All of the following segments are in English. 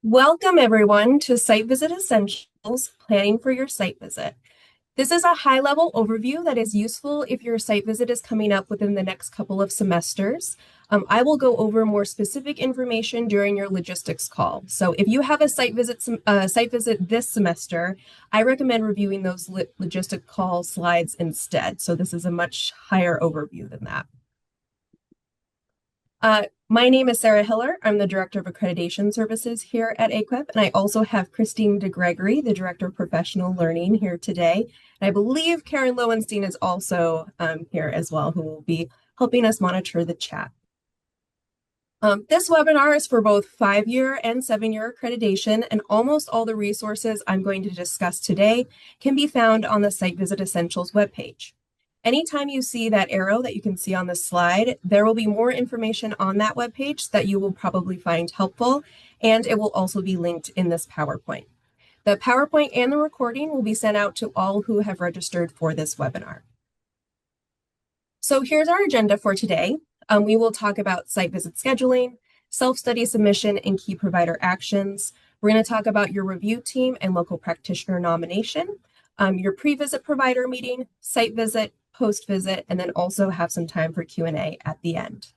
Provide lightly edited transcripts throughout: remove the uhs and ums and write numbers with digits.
Welcome, everyone, to Site Visit Essentials, Planning for Your Site Visit. This is a high-level overview that is useful if your site visit is coming up within the next couple of semesters. I will go over more specific information during your logistics call. So if you have a site visit this semester, I recommend reviewing those logistic call slides instead. So this is a much higher overview than that. My name is Sara Hiller. I'm the Director of Accreditation Services here at AAQEP, and I also have Christine DeGregory, the Director of Professional Learning, here today. And I believe Karen Lowenstein is also here as well, who will be helping us monitor the chat. This webinar is for both 5-year and 7-year accreditation, and almost all the resources I'm going to discuss today can be found on the Site Visit Essentials webpage. Anytime you see that arrow that you can see on the slide, there will be more information on that webpage that you will probably find helpful, and it will also be linked in this PowerPoint. The PowerPoint and the recording will be sent out to all who have registered for this webinar. So here's our agenda for today. We will talk about site visit scheduling, self-study submission, and key provider actions. We're going to talk about your review team and local practitioner nomination, your pre-visit provider meeting, site visit, post-visit, and then also have some time for Q&A at the end.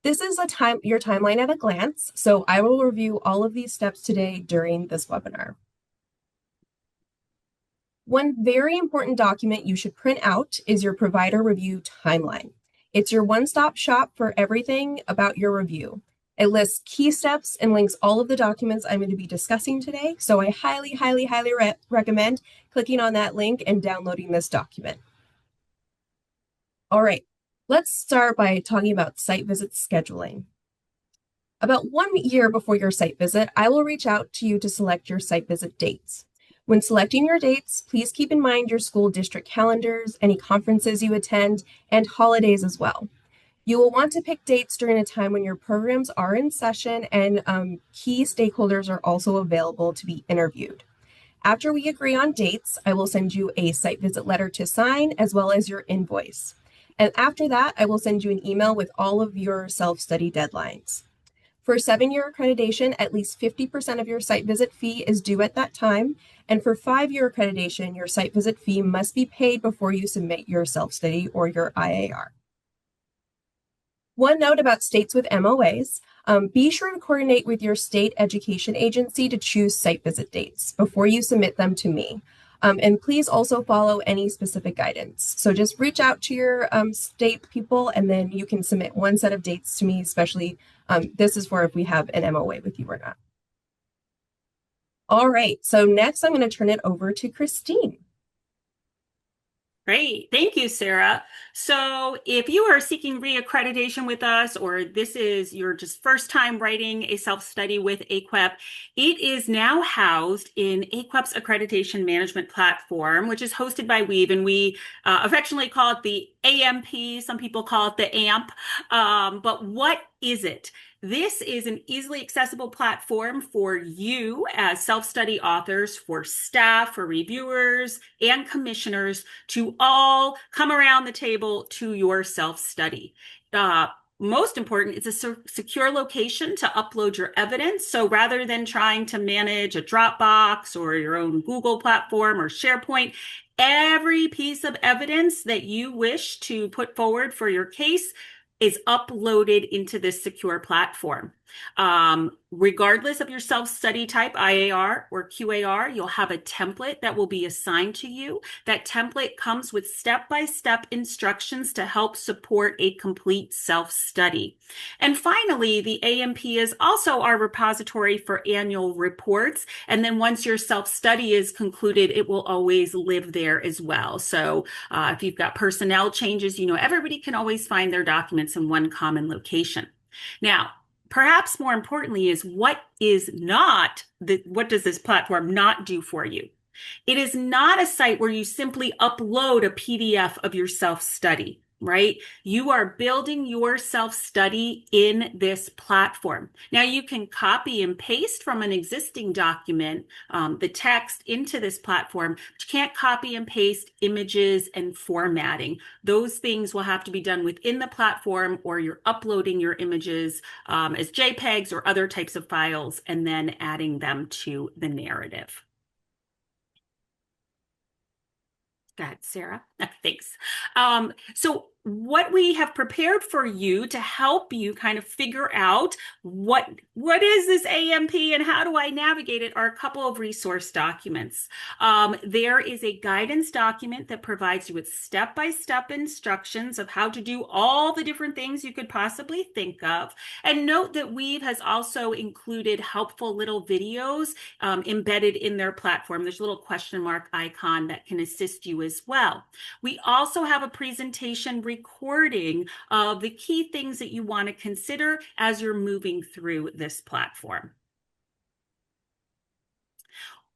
This is your timeline at a glance, so I will review all of these steps today during this webinar. One very important document you should print out is your provider review timeline. It's your one-stop shop for everything about your review. It lists key steps and links all of the documents I'm going to be discussing today, so I highly recommend clicking on that link and downloading this document. All right, let's start by talking about site visit scheduling. About 1 year before your site visit, I will reach out to you to select your site visit dates. When selecting your dates, please keep in mind your school district calendars, any conferences you attend, and holidays as well. You will want to pick dates during a time when your programs are in session and key stakeholders are also available to be interviewed. After we agree on dates, I will send you a site visit letter to sign as well as your invoice. And after that, I will send you an email with all of your self-study deadlines. For 7-year accreditation, at least 50% of your site visit fee is due at that time. And for 5-year accreditation, your site visit fee must be paid before you submit your self-study or your IAR. One note about states with MOAs, be sure to coordinate with your state education agency to choose site visit dates before you submit them to me. And please also follow any specific guidance. So just reach out to your state people and then you can submit one set of dates to me, especially this is for if we have an MOA with you or not. All right, so next I'm going to turn it over to Christine. Great. Thank you, Sara. So if you are seeking reaccreditation with us, or this is your just first time writing a self-study with AAQEP, it is now housed in AAQEP's accreditation management platform, which is hosted by Weave, and we affectionately call it the AMP. Some people call it the AMP. But what is it? This is an easily accessible platform for you as self-study authors, for staff, for reviewers, and commissioners to all come around the table to your self-study. Most important, it's a secure location to upload your evidence. So rather than trying to manage a Dropbox or your own Google platform or SharePoint, every piece of evidence that you wish to put forward for your case is uploaded into this secure platform. Regardless of your self-study type, IAR or QAR, you'll have a template that will be assigned to you. That template comes with step-by-step instructions to help support a complete self-study. And finally, the AMP is also our repository for annual reports. And then once your self-study is concluded, it will always live there as well. So if you've got personnel changes, everybody can always find their documents in one common location. Now, perhaps more importantly is what does this platform not do for you? It is not a site where you simply upload a PDF of your self-study. right? You are building your self-study in this platform. Now you can copy and paste from an existing document, the text into this platform, but you can't copy and paste images and formatting. Those things will have to be done within the platform, or you're uploading your images as JPEGs or other types of files and then adding them to the narrative. Go ahead, Sarah. Thanks. So what we have prepared for you to help you kind of figure out what is this AMP and how do I navigate it are a couple of resource documents. There is a guidance document that provides you with step-by-step instructions of how to do all the different things you could possibly think of. And note that Weave has also included helpful little videos embedded in their platform. There's a little question mark icon that can assist you as well. We also have a presentation recording of the key things that you want to consider as you're moving through this platform.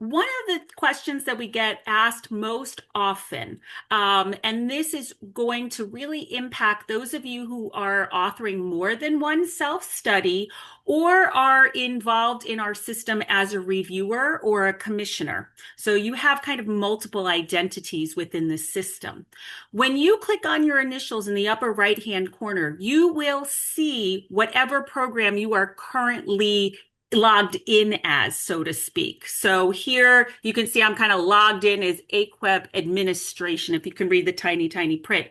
One of the questions that we get asked most often, and this is going to really impact those of you who are authoring more than one self-study or are involved in our system as a reviewer or a commissioner. So you have kind of multiple identities within the system. When you click on your initials in the upper right-hand corner, you will see whatever program you are currently logged in as, so to speak. So here you can see I'm kind of logged in as AAQEP administration, if you can read the tiny, tiny print.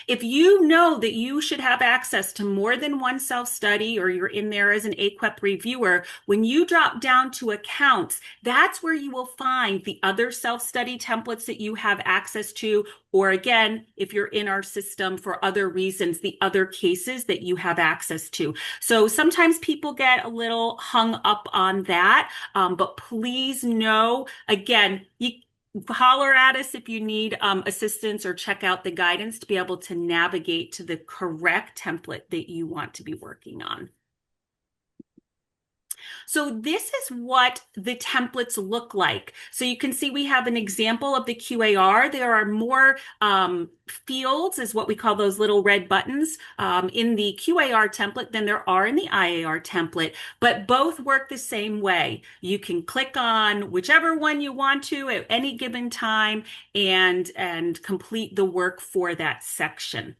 If you know that you should have access to more than one self-study, or you're in there as an AAQEP reviewer, when you drop down to accounts, that's where you will find the other self-study templates that you have access to, or again, if you're in our system for other reasons, the other cases that you have access to. So sometimes people get a little hung up on that, but please know, again, you holler at us if you need assistance, or check out the guidance to be able to navigate to the correct template that you want to be working on. So this is what the templates look like. So you can see we have an example of the QAR. There are more fields, is what we call those little red buttons, in the QAR template than there are in the IAR template, but both work the same way. You can click on whichever one you want to at any given time and complete the work for that section.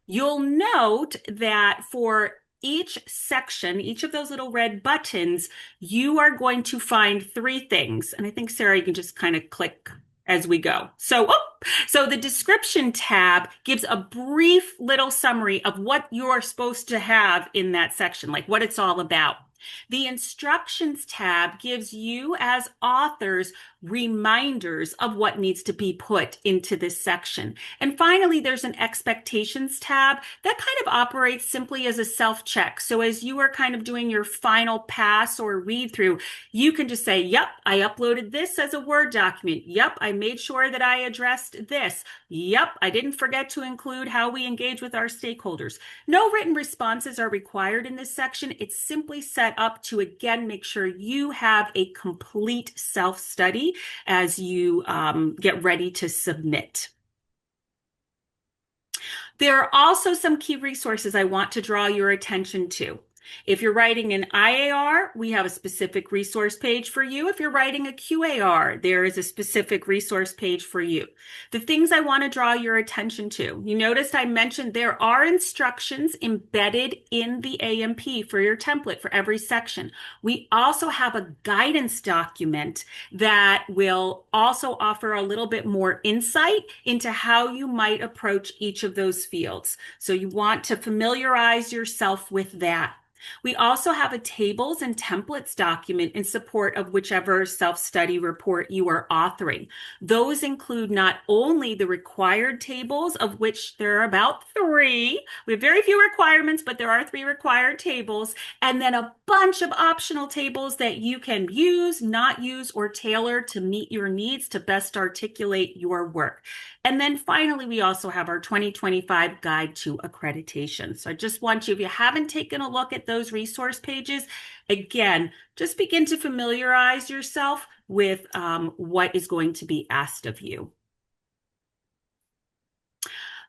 You'll note that for each section, each of those little red buttons, you are going to find three things. And I think, Sarah, you can just kind of click as we go. So the description tab gives a brief little summary of what you're supposed to have in that section, like what it's all about. The instructions tab gives you as authors reminders of what needs to be put into this section. And finally, there's an expectations tab that kind of operates simply as a self-check. So as you are kind of doing your final pass or read through, you can just say, yep, I uploaded this as a Word document. Yep, I made sure that I addressed this. Yep, I didn't forget to include how we engage with our stakeholders. No written responses are required in this section. It's simply set up to, again, make sure you have a complete self-study as you get ready to submit. There are also some key resources I want to draw your attention to. If you're writing an IAR, we have a specific resource page for you. If you're writing a QAR, there is a specific resource page for you. The things I want to draw your attention to. You noticed I mentioned there are instructions embedded in the AMP for your template for every section. We also have a guidance document that will also offer a little bit more insight into how you might approach each of those fields. So you want to familiarize yourself with that. We also have a tables and templates document in support of whichever self-study report you are authoring. Those include not only the required tables, of which there are about 3. We have very few requirements, but there are 3 required tables, and then a bunch of optional tables that you can use, not use, or tailor to meet your needs to best articulate your work. And then finally, we also have our 2025 Guide to Accreditation. So I just want you, if you haven't taken a look at those resource pages, again, just begin to familiarize yourself with what is going to be asked of you.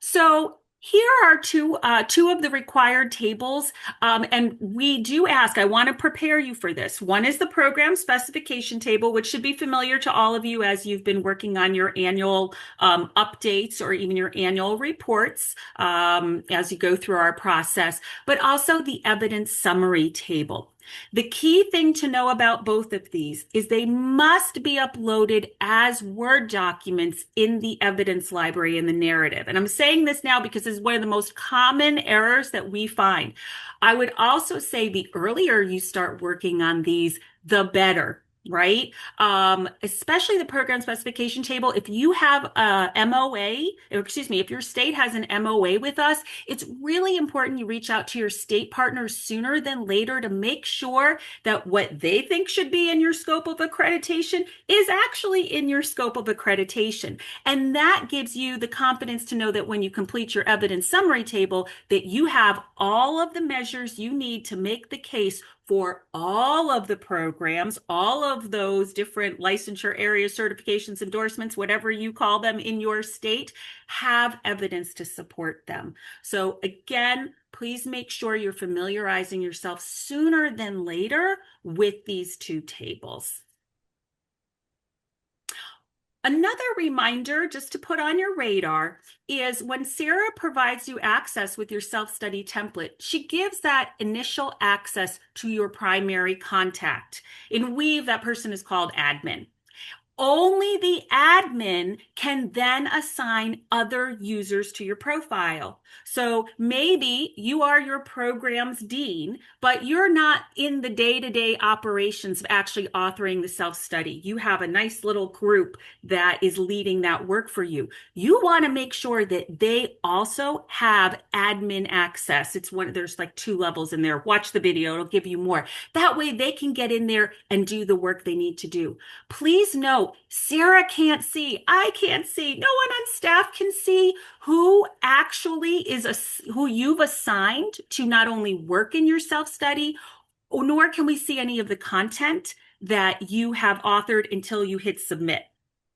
So here are two of the required tables, and we do ask. I want to prepare you for this. One is the program specification table, which should be familiar to all of you as you've been working on your annual updates or even your annual reports as you go through our process, but also the evidence summary table. The key thing to know about both of these is they must be uploaded as Word documents in the evidence library in the narrative. And I'm saying this now because it's one of the most common errors that we find. I would also say the earlier you start working on these, the better. Right? Especially the program specification table. If you have a MOA, or excuse me, if your state has an MOA with us, it's really important you reach out to your state partners sooner than later to make sure that what they think should be in your scope of accreditation is actually in your scope of accreditation. And that gives you the confidence to know that when you complete your evidence summary table, that you have all of the measures you need to make the case for all of the programs, all of those different licensure areas, certifications, endorsements, whatever you call them in your state, have evidence to support them. So again, please make sure you're familiarizing yourself sooner than later with these two tables. Another reminder, just to put on your radar, is when Sara provides you access with your self-study template, she gives that initial access to your primary contact. In Weave, that person is called admin. Only the admin can then assign other users to your profile. So maybe you are your program's dean, but you're not in the day-to-day operations of actually authoring the self-study. You have a nice little group that is leading that work for you. You want to make sure that they also have admin access. There's like 2 levels in there. Watch the video, it'll give you more. That way they can get in there and do the work they need to do. Please note, Sara can't see, I can't see, no one on staff can see who actually who you've assigned to not only work in your self-study, nor can we see any of the content that you have authored until you hit submit.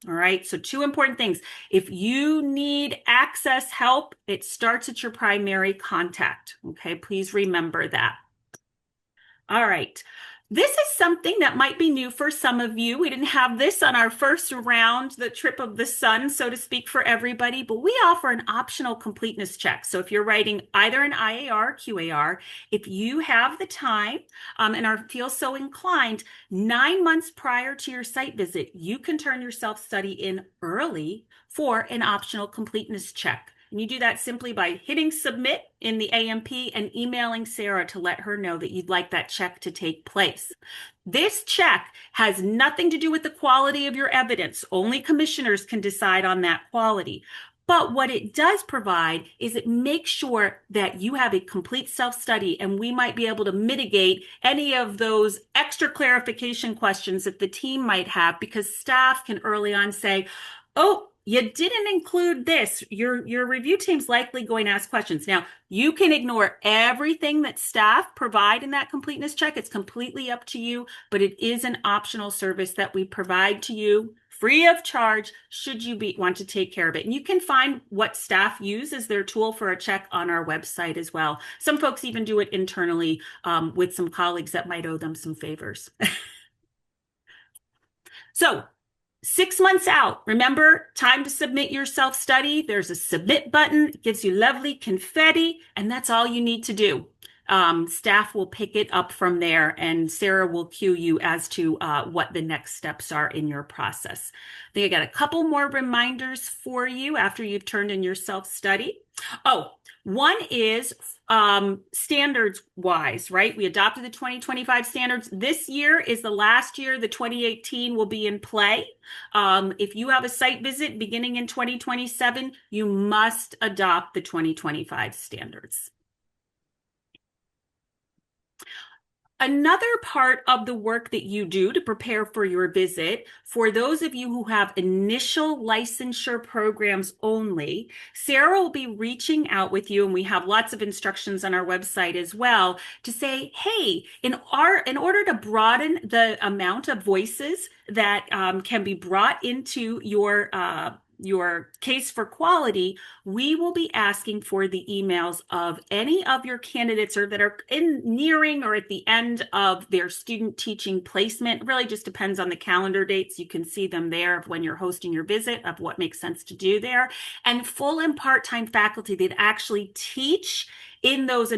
All right, so 2 important things. If you need access help, it starts at your primary contact. Okay, please remember that. All right. This is something that might be new for some of you. We didn't have this on our first round, the trip of the sun, so to speak, for everybody, but we offer an optional completeness check. So if you're writing either an IAR or QAR, if you have the time and feel so inclined, 9 months prior to your site visit, you can turn your self-study in early for an optional completeness check. And you do that simply by hitting submit in the AMP and emailing Sara to let her know that you'd like that check to take place. This check has nothing to do with the quality of your evidence. Only commissioners can decide on that quality. But what it does provide is it makes sure that you have a complete self-study, and we might be able to mitigate any of those extra clarification questions that the team might have, because staff can early on say, oh, you didn't include this. Your review team's likely going to ask questions. Now, you can ignore everything that staff provide in that completeness check. It's completely up to you, but it is an optional service that we provide to you free of charge should you want to take care of it. And you can find what staff use as their tool for a check on our website as well. Some folks even do it internally with some colleagues that might owe them some favors. So, 6 months out, remember, time to submit your self-study. There's a submit button. It gives you lovely confetti, and that's all you need to do. Staff will pick it up from there, and Sara will cue you as to what the next steps are in your process. I think I got a couple more reminders for you after you've turned in your self-study. Oh, one is standards wise, right? We adopted the 2025 standards. This year is the last year. The 2018 will be in play. If you have a site visit beginning in 2027, you must adopt the 2025 standards. Another part of the work that you do to prepare for your visit, for those of you who have initial licensure programs only, Sara will be reaching out with you, and we have lots of instructions on our website as well, to say, hey, in order to broaden the amount of voices that can be brought into your your case for quality, we will be asking for the emails of any of your candidates or that are nearing or at the end of their student teaching placement. It really just depends on the calendar dates. You can see them there of when you're hosting your visit, of what makes sense to do there, and full and part-time faculty that actually teach in those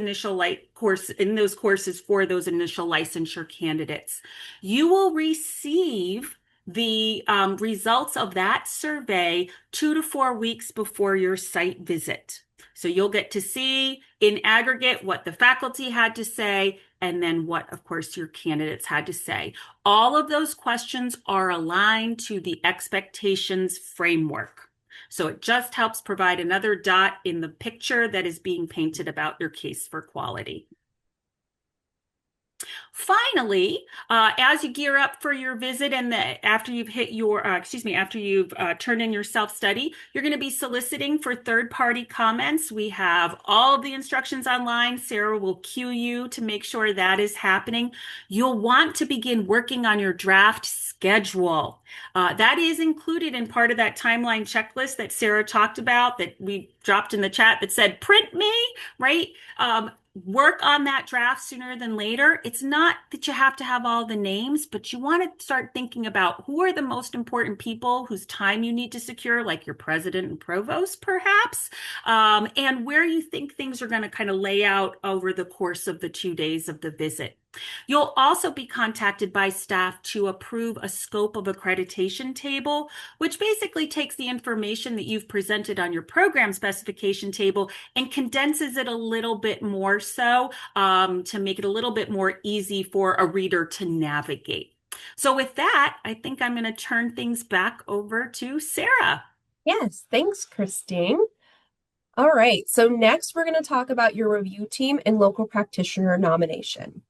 courses for those initial licensure candidates. You will receive the results of that survey 2 to 4 weeks before your site visit. So you'll get to see in aggregate what the faculty had to say, and then what, of course, your candidates had to say. All of those questions are aligned to the expectations framework. So it just helps provide another dot in the picture that is being painted about your case for quality. Finally, as you gear up for your visit and after you've hit your, after you've turned in your self-study, you're going to be soliciting for third-party comments. We have all of the instructions online. Sara will cue you to make sure that is happening. You'll want to begin working on your draft schedule. That is included in part of that timeline checklist that Sara talked about that we dropped in the chat that said, print me, right? Work on that draft sooner than later. It's not that you have to have all the names, but you want to start thinking about who are the most important people whose time you need to secure, like your president and provost, perhaps, and where you think things are going to kind of lay out over the course of the 2 days of the visit. You'll also be contacted by staff to approve a scope of accreditation table, which basically takes the information that you've presented on your program specification table and condenses it a little bit more so to make it a little bit more easy for a reader to navigate. So with that, I think I'm going to turn things back over to Sara. Yes, thanks, Christine. All right, so next we're going to talk about your review team and local practitioner nomination.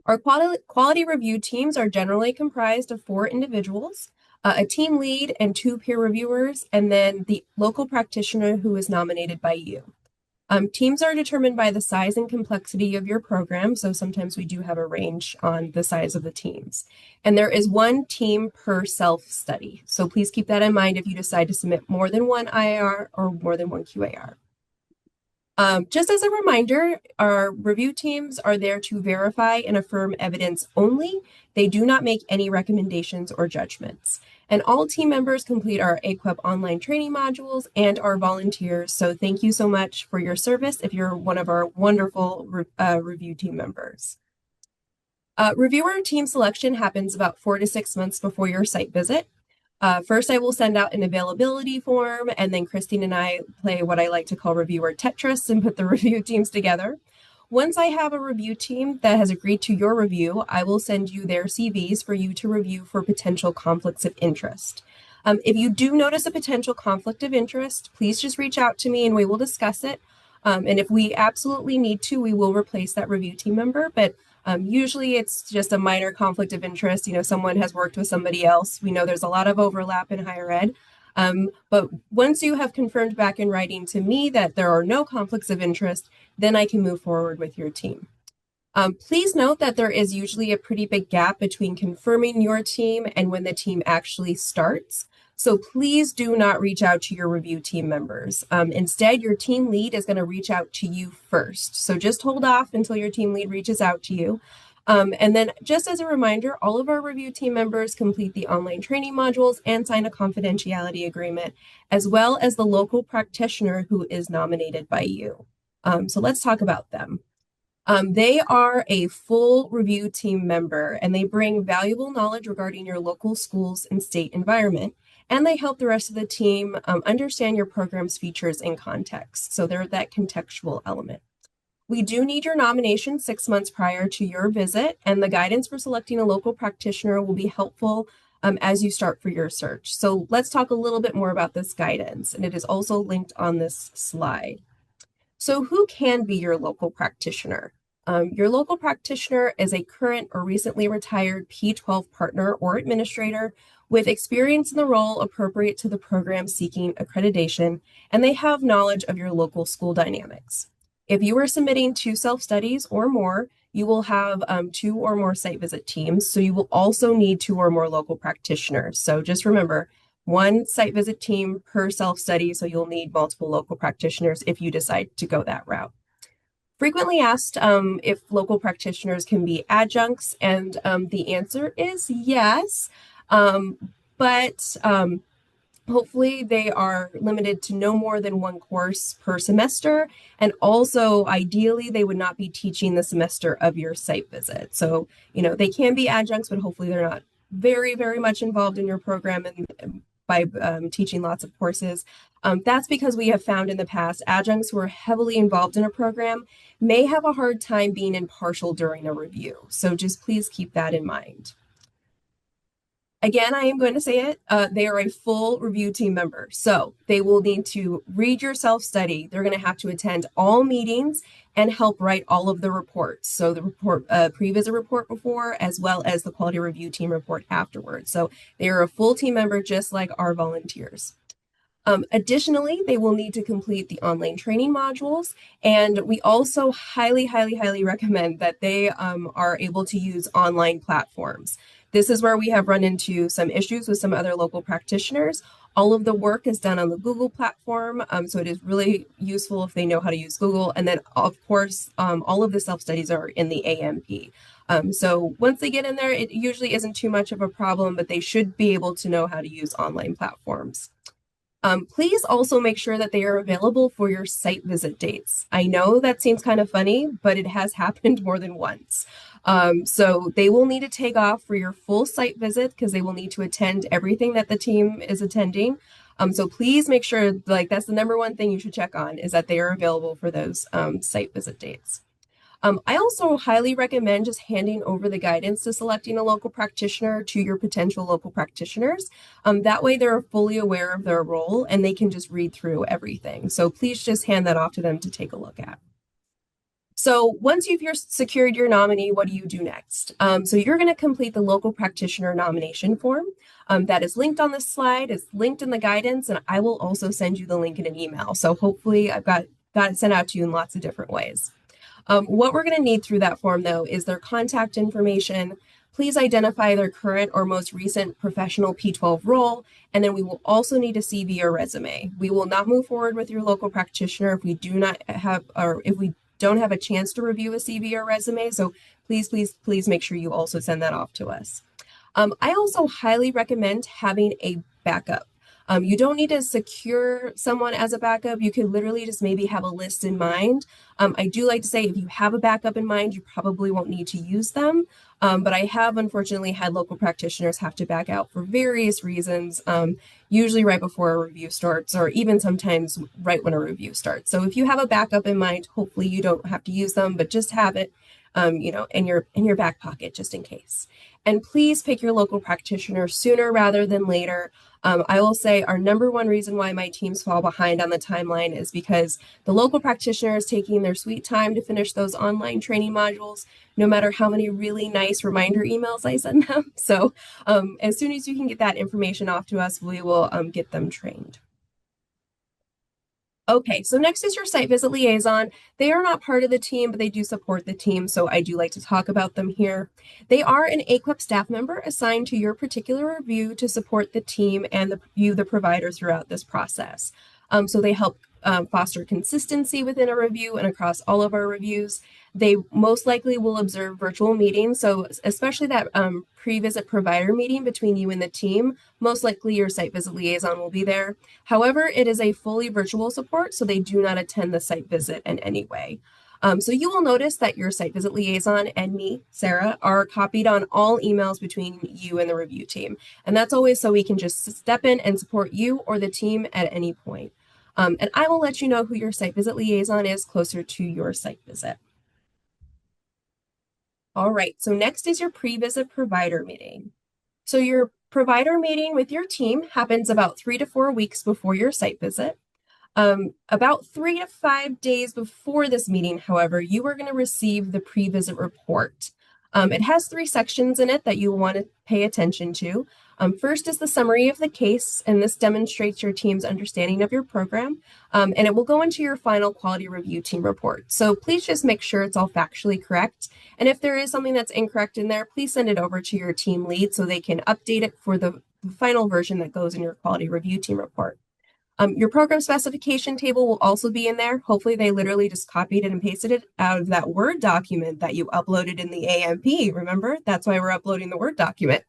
Our quality review teams are generally comprised of 4 individuals, a team lead and 2 peer reviewers, and then the local practitioner who is nominated by you. Teams are determined by the size and complexity of your program, so sometimes we do have a range on the size of the teams. And there is 1 team per self-study, so please keep that in mind if you decide to submit more than 1 IAR or more than 1 QAR. Just as a reminder, our review teams are there to verify and affirm evidence only. They do not make any recommendations or judgments. And all team members complete our AAQEP online training modules and are volunteers. So thank you so much for your service if you're one of our wonderful review team members. Reviewer team selection happens about 4 to 6 months before your site visit. First, I will send out an availability form, and then Christine and I play what I like to call reviewer Tetris and put the review teams together. Once I have a review team that has agreed to your review, I will send you their CVs for you to review for potential conflicts of interest. If you do notice a potential conflict of interest, please just reach out to me and we will discuss it. And if we absolutely need to, we will replace that review team member, but usually it's just a minor conflict of interest. You know, someone has worked with somebody else. We know there's a lot of overlap in higher ed. But once you have confirmed back in writing to me that there are no conflicts of interest, then I can move forward with your team. Please note that there is usually a pretty big gap between confirming your team and when the team actually starts. So please do not reach out to your review team members. Instead, your team lead is going to reach out to you first. So just hold off until your team lead reaches out to you. And then just as a reminder, all of our review team members complete the online training modules and sign a confidentiality agreement, as well as the local practitioner who is nominated by you. So let's talk about them. They are a full review team member, and they bring valuable knowledge regarding your local schools and state environment, and they help the rest of the team understand your program's features and context. So they're that contextual element. We do need your nomination 6 months prior to your visit, and the guidance for selecting a local practitioner will be helpful as you start for your search. So let's talk a little bit more about this guidance, and it is also linked on this slide. So who can be your local practitioner? Your local practitioner is a current or recently retired P12 partner or administrator with experience in the role appropriate to the program seeking accreditation, and they have knowledge of your local school dynamics. If you are submitting 2 self-studies or more, you will have 2 or more site visit teams, so you will also need 2 or more local practitioners. So just remember, one site visit team per self-study, so you'll need multiple local practitioners if you decide to go that route. Frequently asked if local practitioners can be adjuncts, and the answer is yes, but hopefully they are limited to no more than one course per semester, and also ideally they would not be teaching the semester of your site visit. So, they can be adjuncts, but hopefully they're not very, very much involved in your program and by teaching lots of courses. That's because we have found in the past adjuncts who are heavily involved in a program may have a hard time being impartial during a review. So just please keep that in mind. Again, I am going to say it, they are a full review team member. So they will need to read your self-study. They're going to have to attend all meetings and help write all of the reports. So the report, pre-visit report before, as well as the quality review team report afterwards. So they are a full team member, just like our volunteers. Additionally, they will need to complete the online training modules, and we also highly, highly, highly recommend that they are able to use online platforms. This is where we have run into some issues with some other local practitioners. All of the work is done on the Google platform, so it is really useful if they know how to use Google. And then, of course, all of the self-studies are in the AMP. So once they get in there, it usually isn't too much of a problem, but they should be able to know how to use online platforms. Please also make sure that they are available for your site visit dates. I know that seems kind of funny, but it has happened more than once. So they will need to take off for your full site visit because they will need to attend everything that the team is attending. So please make sure, that's the number one thing you should check on, is that they are available for those site visit dates. I also highly recommend just handing over the guidance to selecting a local practitioner to your potential local practitioners. That way they're fully aware of their role and they can just read through everything. So please just hand that off to them to take a look at. So once you've secured your nominee, what do you do next? So you're going to complete the local practitioner nomination form. That is linked on this slide. It's linked in the guidance, and I will also send you the link in an email. So hopefully I've got it sent out to you in lots of different ways. What we're going to need through that form, though, is their contact information. Please identify their current or most recent professional P12 role, and then we will also need a CV or resume. We will not move forward with your local practitioner if we do not have, or if we don't have a chance to review a CV or resume. So please, please, please make sure you also send that off to us. I also highly recommend having a backup. You don't need to secure someone as a backup. You could literally just maybe have a list in mind. I do like to say if you have a backup in mind, you probably won't need to use them. But I have unfortunately had local practitioners have to back out for various reasons, usually right before a review starts, or even sometimes right when a review starts. So if you have a backup in mind, hopefully you don't have to use them, but just have it, in your back pocket just in case. And please pick your local practitioner sooner rather than later. I will say our number one reason why my teams fall behind on the timeline is because the local practitioner is taking their sweet time to finish those online training modules, no matter how many really nice reminder emails I send them. So as soon as you can get that information off to us, we will get them trained. Okay, so next is your site visit liaison. They are not part of the team, but they do support the team, so I do like to talk about them here. They are an AAQEP staff member assigned to your particular review to support the team and the provider throughout this process. So they help foster consistency within a review and across all of our reviews. They most likely will observe virtual meetings, so especially that pre-visit provider meeting between you and the team, most likely your site visit liaison will be there. However, it is a fully virtual support, so they do not attend the site visit in any way. So you will notice that your site visit liaison and me, Sarah, are copied on all emails between you and the review team. And that's always so we can just step in and support you or the team at any point. And I will let you know who your site visit liaison is closer to your site visit. All right, so next is your pre-visit provider meeting. So your provider meeting with your team happens about 3 to 4 weeks before your site visit. About 3 to 5 days before this meeting, however, you are going to receive the pre-visit report. It has 3 sections in it that you want to pay attention to. First is the summary of the case, and this demonstrates your team's understanding of your program, and it will go into your final quality review team report. So please just make sure it's all factually correct, and if there is something that's incorrect in there, please send it over to your team lead so they can update it for the final version that goes in your quality review team report. Your program specification table will also be in there. Hopefully they literally just copied it and pasted it out of that Word document that you uploaded in the AMP. Remember, that's why we're uploading the Word document.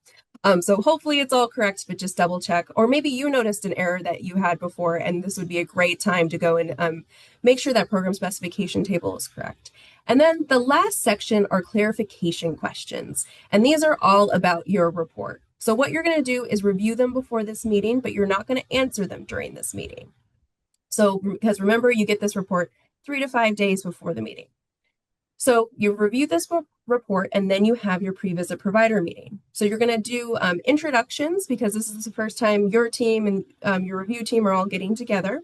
So hopefully it's all correct, but just double check. Or maybe you noticed an error that you had before, and this would be a great time to go and make sure that program specification table is correct. And then the last section are clarification questions, and these are all about your report. So what you're going to do is review them before this meeting, but you're not going to answer them during this meeting. So, because remember, you get this report 3 to 5 days before the meeting. So you review this report, and then you have your pre-visit provider meeting. So you're going to do introductions, because this is the first time your team and your review team are all getting together.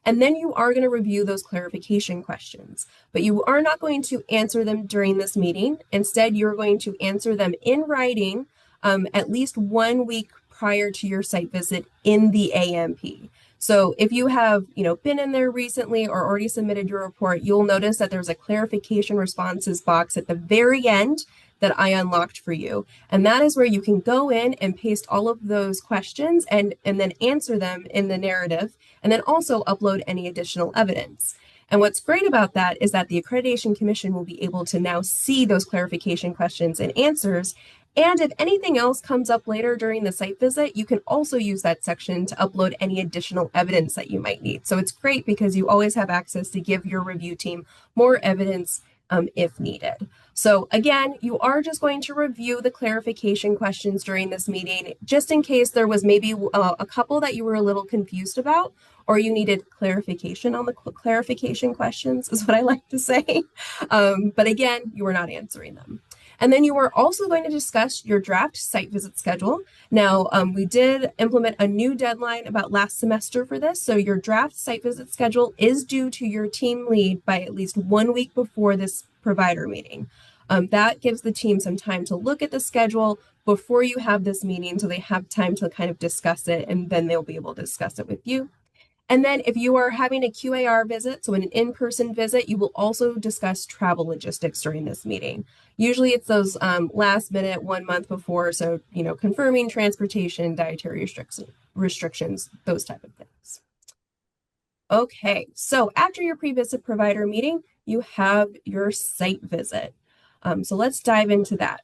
And then you are going to review those clarification questions, but you are not going to answer them during this meeting. Instead, you're going to answer them in writing at least 1 week prior to your site visit in the AMP. So if you have, been in there recently or already submitted your report, you'll notice that there's a clarification responses box at the very end that I unlocked for you. And that is where you can go in and paste all of those questions and then answer them in the narrative, and then also upload any additional evidence. And what's great about that is that the Accreditation Commission will be able to now see those clarification questions and answers. And if anything else comes up later during the site visit, you can also use that section to upload any additional evidence that you might need. So it's great because you always have access to give your review team more evidence if needed. So again, you are just going to review the clarification questions during this meeting, just in case there was maybe a couple that you were a little confused about, or you needed clarification on the clarification questions, is what I like to say. But again, you are not answering them. And then you are also going to discuss your draft site visit schedule. Now, we did implement a new deadline about last semester for this. So your draft site visit schedule is due to your team lead by at least 1 week before this provider meeting. That gives the team some time to look at the schedule before you have this meeting, so they have time to kind of discuss it, and then they'll be able to discuss it with you. And then if you are having a QAR visit, so an in-person visit, you will also discuss travel logistics during this meeting. Usually it's those last minute, 1 month before, so, confirming transportation, dietary restrictions, those type of things. Okay, so after your pre-visit provider meeting, you have your site visit. So let's dive into that.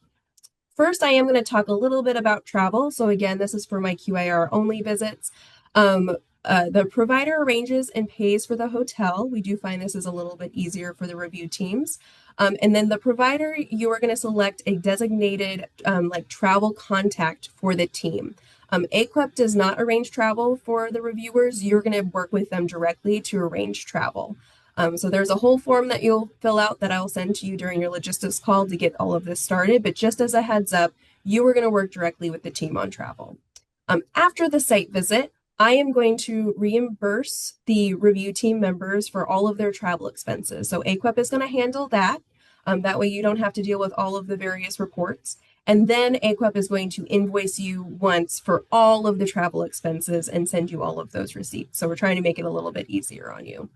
First, I am going to talk a little bit about travel. So again, this is for my QAR only visits. The provider arranges and pays for the hotel. We do find this is a little bit easier for the review teams. And then the provider, you are going to select a designated travel contact for the team. AAQEP does not arrange travel for the reviewers. You're going to work with them directly to arrange travel. So there's a whole form that you'll fill out that I'll send to you during your logistics call to get all of this started. But just as a heads up, you are going to work directly with the team on travel. After the site visit, I am going to reimburse the review team members for all of their travel expenses. So AAQEP is going to handle that. That way you don't have to deal with all of the various reports. And then AAQEP is going to invoice you once for all of the travel expenses and send you all of those receipts. So we're trying to make it a little bit easier on you.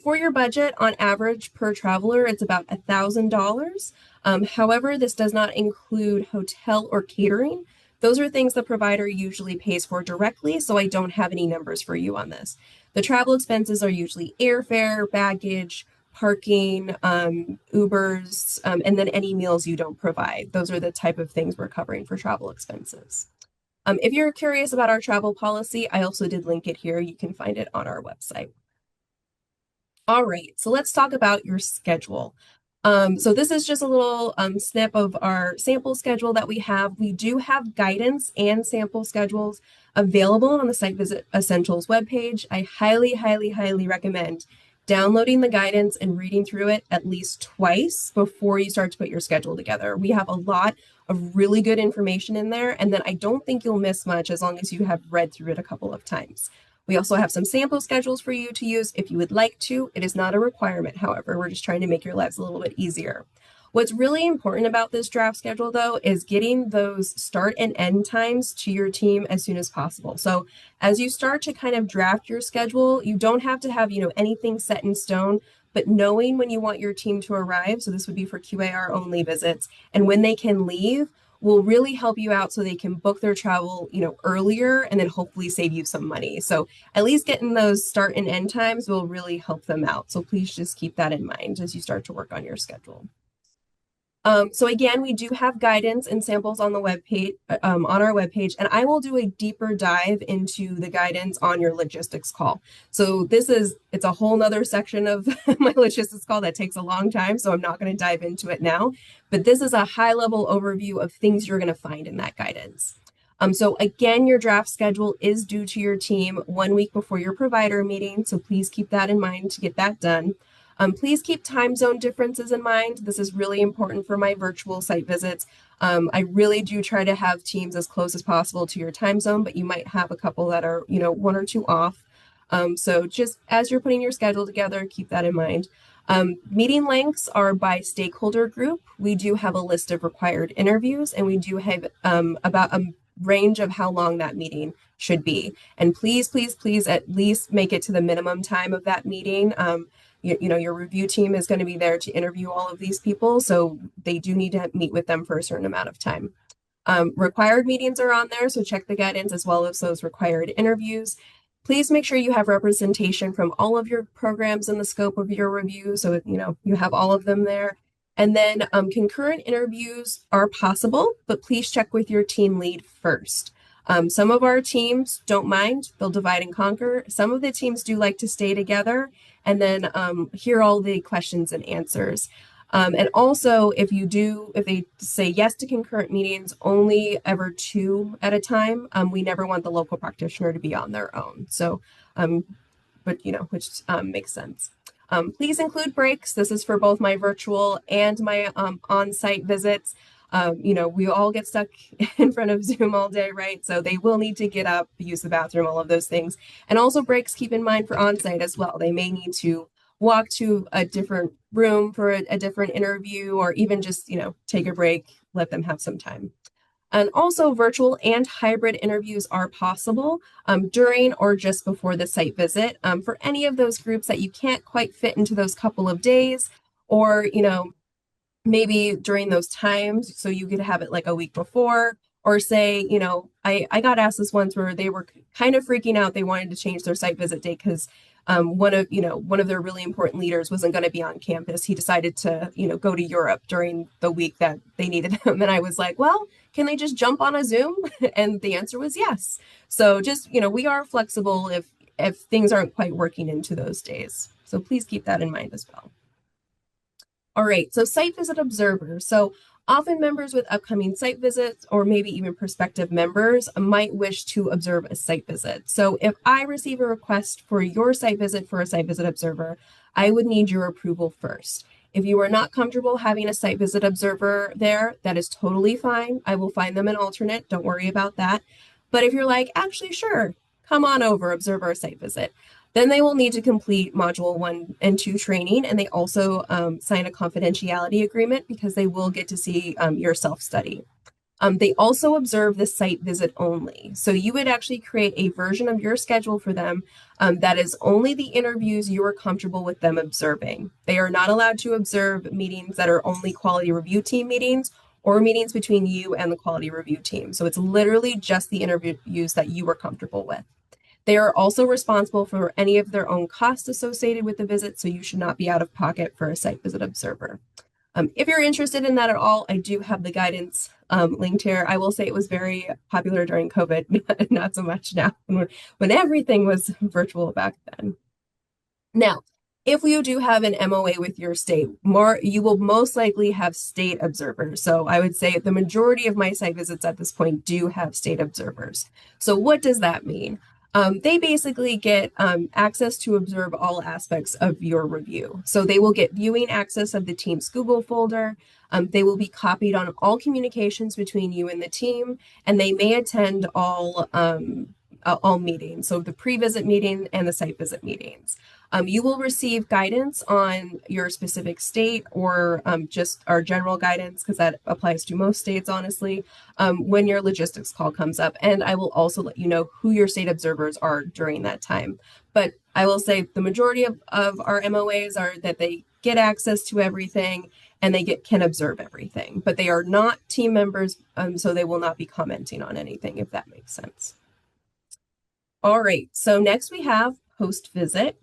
For your budget, on average per traveler, it's about $1,000. However, this does not include hotel or catering. Those are things the provider usually pays for directly, so I don't have any numbers for you on this. The travel expenses are usually airfare, baggage, parking, Ubers, and then any meals you don't provide. Those are the type of things we're covering for travel expenses. If you're curious about our travel policy, I also did link it here. You can find it on our website. All right, so let's talk about your schedule. So this is just a little snip of our sample schedule that we have. We do have guidance and sample schedules available on the Site Visit Essentials webpage. I highly, highly, highly recommend downloading the guidance and reading through it at least twice before you start to put your schedule together. We have a lot of really good information in there, and then I don't think you'll miss much as long as you have read through it a couple of times. We also have some sample schedules for you to use if you would like to. It is not a requirement, however. We're just trying to make your lives a little bit easier. What's really important about this draft schedule, though, is getting those start and end times to your team as soon as possible. So as you start to kind of draft your schedule, you don't have to have, anything set in stone, but knowing when you want your team to arrive, so this would be for QAR only visits, and when they can leave, will really help you out so they can book their travel, earlier and then hopefully save you some money. So at least getting those start and end times will really help them out. So please just keep that in mind as you start to work on your schedule. So again, we do have guidance and samples on the webpage, on our webpage, and I will do a deeper dive into the guidance on your logistics call. So it's a whole nother section of my logistics call that takes a long time, so I'm not going to dive into it now, but this is a high level overview of things you're going to find in that guidance. So again, your draft schedule is due to your team 1 week before your provider meeting, so please keep that in mind to get that done. Please keep time zone differences in mind. This is really important for my virtual site visits. I really do try to have teams as close as possible to your time zone, but you might have a couple that are, 1 or 2 off. So just as you're putting your schedule together, keep that in mind. Meeting lengths are by stakeholder group. We do have a list of required interviews, and we do have about a range of how long that meeting should be. And please, please, please at least make it to the minimum time of that meeting. Your review team is going to be there to interview all of these people, so they do need to meet with them for a certain amount of time. Required meetings are on there, so check the guidance as well as those required interviews. Please make sure you have representation from all of your programs in the scope of your review, so you have all of them there. And then concurrent interviews are possible, but please check with your team lead first. Some of our teams don't mind, they'll divide and conquer. Some of the teams do like to stay together and then hear all the questions and answers. And also, if they say yes to concurrent meetings, only ever 2 at a time. We never want the local practitioner to be on their own. So, which makes sense. Please include breaks. This is for both my virtual and my on-site visits. We all get stuck in front of Zoom all day, right? So they will need to get up, use the bathroom, all of those things. And also breaks, keep in mind for on-site as well. They may need to walk to a different room for a different interview, or even just, take a break, let them have some time. And also virtual and hybrid interviews are possible during or just before the site visit for any of those groups that you can't quite fit into those couple of days, or, maybe during those times, so you could have it like a week before, or say, I got asked this once where they were kind of freaking out. They wanted to change their site visit date because one of their really important leaders wasn't going to be on campus. He decided to, go to Europe during the week that they needed him. And I was like, well, can they just jump on a Zoom? And the answer was yes. So just, we are flexible if things aren't quite working into those days. So please keep that in mind as well. All right, so site visit observers. So often members with upcoming site visits, or maybe even prospective members, might wish to observe a site visit. So if I receive a request for your site visit for a site visit observer, I would need your approval first. If you are not comfortable having a site visit observer there, that is totally fine. I will find them an alternate. Don't worry about that. But if you're like, actually, sure, come on over, observe our site visit, then they will need to complete module 1 and 2 training, and they also sign a confidentiality agreement because they will get to see your self-study. They also observe the site visit only. So you would actually create a version of your schedule for them that is only the interviews you are comfortable with them observing. They are not allowed to observe meetings that are only quality review team meetings or meetings between you and the quality review team. So it's literally just the interviews that you are comfortable with. They are also responsible for any of their own costs associated with the visit, so you should not be out of pocket for a site visit observer. If you're interested in that at all, I do have the guidance linked here. I will say it was very popular during COVID, not so much now, when everything was virtual back then. Now, if you do have an MOA with your state, you will most likely have state observers. So I would say the majority of my site visits at this point do have state observers. So what does that mean? They basically get access to observe all aspects of your review. So they will get viewing access of the team's Google folder. They will be copied on all communications between you and the team, and they may attend all meetings, so the pre-visit meeting and the site visit meetings. You will receive guidance on your specific state, or just our general guidance, because that applies to most states, honestly, when your logistics call comes up. And I will also let you know who your state observers are during that time. But I will say the majority of our MOAs are that they get access to everything and can observe everything, but they are not team members, so they will not be commenting on anything, if that makes sense. All right, so next we have post-visit.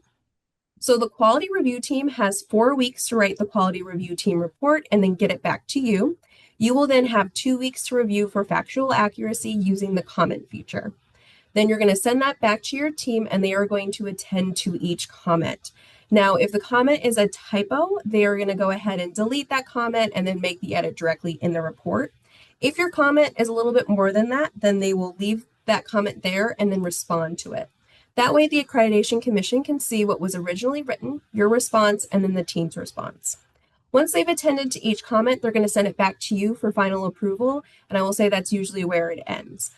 So the quality review team has 4 weeks to write the quality review team report and then get it back to you. You will then have 2 weeks to review for factual accuracy using the comment feature. Then you're going to send that back to your team and they are going to attend to each comment. Now, if the comment is a typo, they are going to go ahead and delete that comment and then make the edit directly in the report. If your comment is a little bit more than that, then they will leave that comment there and then respond to it. That way, the Accreditation Commission can see what was originally written, your response, and then the team's response. Once they've attended to each comment, they're going to send it back to you for final approval, and I will say that's usually where it ends.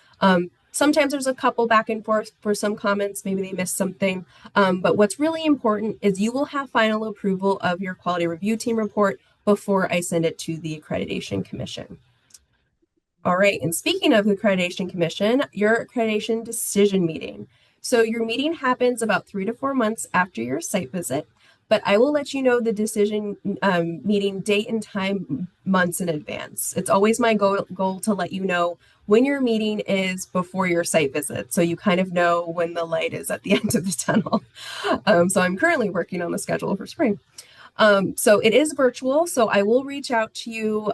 Sometimes there's a couple back and forth for some comments, maybe they missed something, but what's really important is you will have final approval of your quality review team report before I send it to the Accreditation Commission. All right, and speaking of the Accreditation Commission, your accreditation decision meeting. So your meeting happens about 3 to 4 months after your site visit, but I will let you know the decision meeting date and time months in advance. It's always my goal to let you know when your meeting is before your site visit, so you kind of know when the light is at the end of the tunnel. So I'm currently working on the schedule for spring. So it is virtual, so I will reach out to you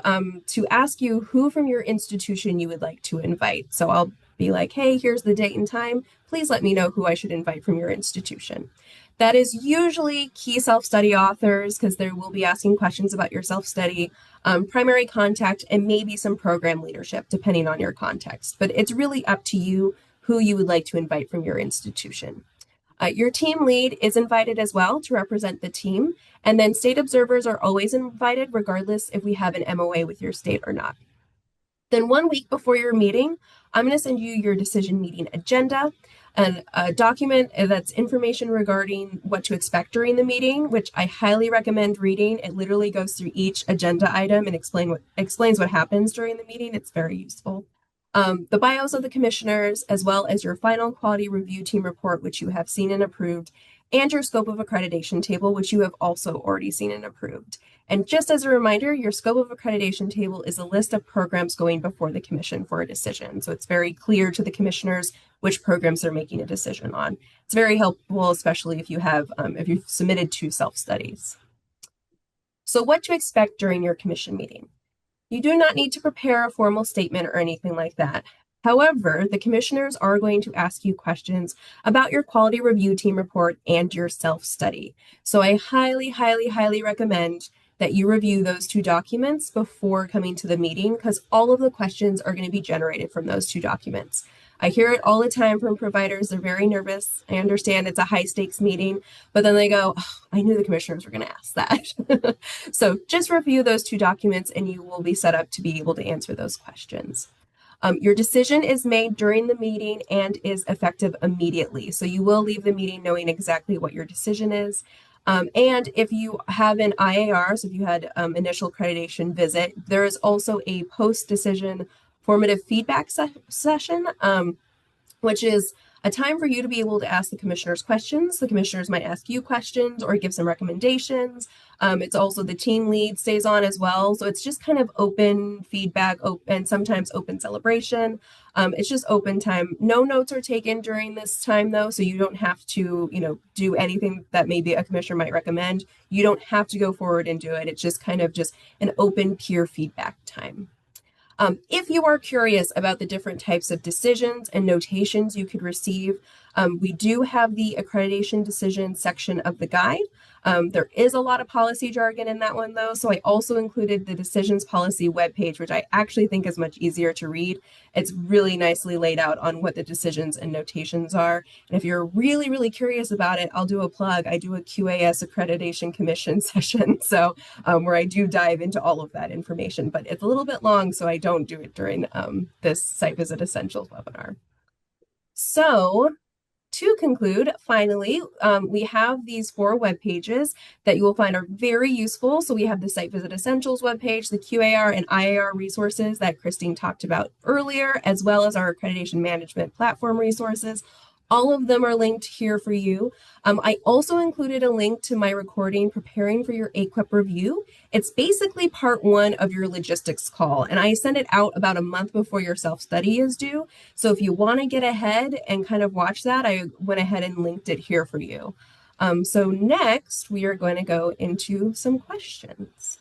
to ask you who from your institution you would like to invite. So I'll be like, hey, here's the date and time. Please let me know who I should invite from your institution. That is usually key self-study authors because they will be asking questions about your self-study, primary contact, and maybe some program leadership, depending on your context. But it's really up to you who you would like to invite from your institution. Your team lead is invited as well to represent the team, and then state observers are always invited regardless if we have an MOA with your state or not. Then 1 week before your meeting, I'm going to send you your decision meeting agenda and a document that's information regarding what to expect during the meeting, which I highly recommend reading. It literally goes through each agenda item and explains what happens during the meeting. It's very useful. The bios of the commissioners, as well as your final quality review team report, which you have seen and approved, and your scope of accreditation table, which you have also already seen and approved. And just as a reminder, your scope of accreditation table is a list of programs going before the commission for a decision. So it's very clear to the commissioners which programs they're making a decision on. It's very helpful, especially if you've submitted 2 self-studies. So what to expect during your commission meeting. You do not need to prepare a formal statement or anything like that. However, the commissioners are going to ask you questions about your quality review team report and your self-study. So I highly, highly, highly recommend that you review those 2 documents before coming to the meeting because all of the questions are going to be generated from those 2 documents. I hear it all the time from providers. They're very nervous. I understand it's a high stakes meeting, but then they go, oh, I knew the commissioners were going to ask that. So just review those 2 documents and you will be set up to be able to answer those questions. Your decision is made during the meeting and is effective immediately. So you will leave the meeting knowing exactly what your decision is. And if you have an IAR, so if you had initial accreditation visit, there is also a post-decision formative feedback session, which is a time for you to be able to ask the commissioners questions. The commissioners might ask you questions or give some recommendations. It's also the team lead stays on as well. So it's just kind of open feedback and sometimes open celebration. It's just open time. No notes are taken during this time though. So you don't have to, do anything that maybe a commissioner might recommend. You don't have to go forward and do it. It's just kind of just an open peer feedback time. If you are curious about the different types of decisions and notations you could receive, we do have the accreditation decision section of the guide. There is a lot of policy jargon in that one though, so I also included the decisions policy webpage, which I actually think is much easier to read. It's really nicely laid out on what the decisions and notations are. And if you're really, really curious about it, I'll do a plug. I do a QAS Accreditation Commission session, so where I do dive into all of that information, but it's a little bit long, so I don't do it during this Site Visit Essentials webinar. So to conclude, finally, we have these 4 web pages that you will find are very useful. So we have the Site Visit Essentials webpage, the QAR and IAR resources that Christine talked about earlier, as well as our accreditation management platform resources. All of them are linked here for you. I also included a link to my recording preparing for your AQUEP review. It's basically part one of your logistics call, and I send it out about a month before your self-study is due. So if you want to get ahead and kind of watch that, I went ahead and linked it here for you. So next, we are going to go into some questions.